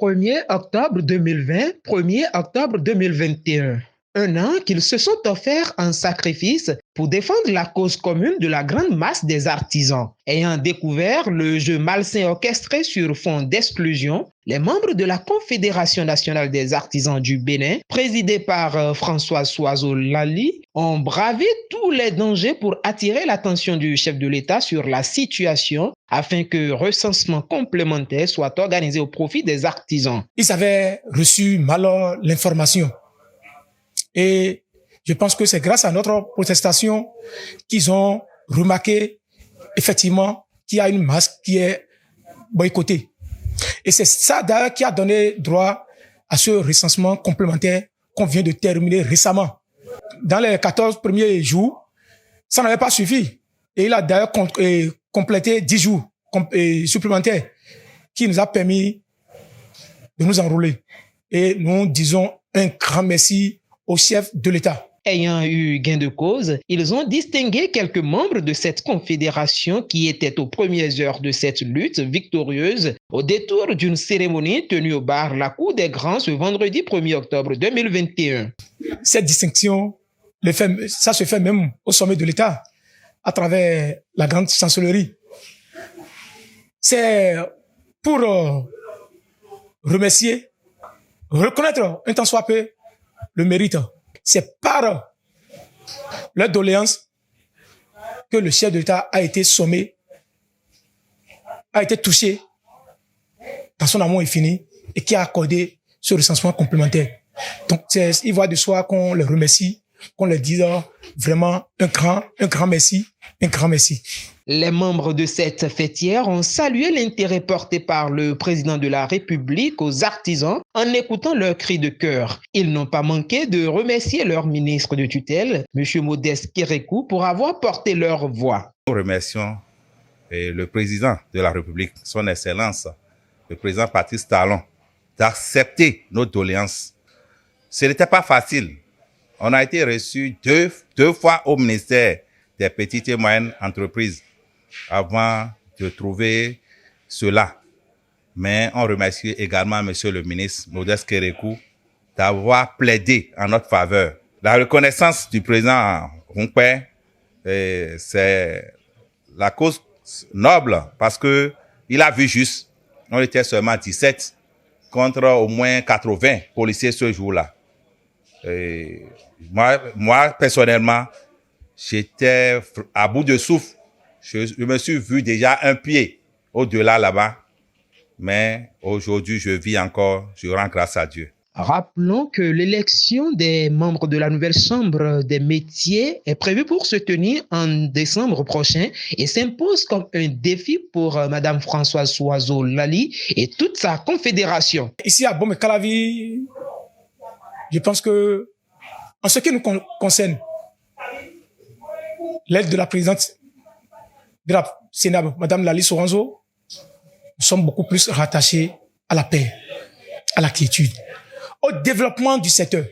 1er octobre 2020, 1er octobre 2021. Un an qu'ils se sont offerts en sacrifice pour défendre la cause commune de la grande masse des artisans. Ayant découvert le jeu malsain orchestré sur fond d'exclusion, les membres de la Confédération nationale des artisans du Bénin, présidée par François Soiseau Lali, ont bravé tous les dangers pour attirer l'attention du chef de l'État sur la situation afin que recensement complémentaire soit organisé au profit des artisans. Ils avaient reçu mal l'information. Et je pense que c'est grâce à notre protestation qu'ils ont remarqué effectivement qu'il y a une masse qui est boycottée. Et c'est ça d'ailleurs qui a donné droit à ce recensement complémentaire qu'on vient de terminer récemment. Dans les 14 premiers jours, ça n'avait pas suffi. Et il a d'ailleurs complété 10 jours supplémentaires qui nous a permis de nous enrôler. Et nous disons un grand merci au chef de l'État. Ayant eu gain de cause, ils ont distingué quelques membres de cette confédération qui étaient aux premières heures de cette lutte victorieuse au détour d'une cérémonie tenue au bar La Cour des Grands ce vendredi 1er octobre 2021. Cette distinction, ça se fait même au sommet de l'État, à travers la grande chancellerie. C'est pour remercier, reconnaître un tant soit peu le mérite. C'est par leur doléance que le chef de l'État a été sommé, a été touché dans son amour infini et qui a accordé ce recensement complémentaire. Donc, il va de soi qu'on les remercie, qu'on leur dise vraiment un grand merci, un grand merci. Les membres de cette fêtière ont salué l'intérêt porté par le président de la République aux artisans en écoutant leurs cris de cœur. Ils n'ont pas manqué de remercier leur ministre de tutelle, M. Modeste Kérékou, pour avoir porté leur voix. Nous remercions le président de la République, son Excellence, le président Patrice Talon, d'accepter nos doléances. Ce n'était pas facile. On a été reçus deux fois au ministère des petites et moyennes entreprises avant de trouver cela. Mais on remercie également Monsieur le ministre Modeste Kérékou d'avoir plaidé en notre faveur. La reconnaissance du président Rompé, c'est la cause noble parce que il a vu juste. On était seulement 17 contre au moins 80 policiers ce jour-là. Moi, personnellement, j'étais à bout de souffle. Je me suis vu déjà un pied au-delà là-bas. Mais aujourd'hui, je vis encore. Je rends grâce à Dieu. Rappelons que l'élection des membres de la nouvelle Chambre des métiers est prévue pour se tenir en décembre prochain et s'impose comme un défi pour Mme Françoise Soiseau Lali et toute sa confédération. Ici à Bomé-Calavi, je pense que, en ce qui nous concerne, l'aide de la présidente de la Sénat, Mme Lali Soranzo, nous sommes beaucoup plus rattachés à la paix, à la quiétude, au développement du secteur.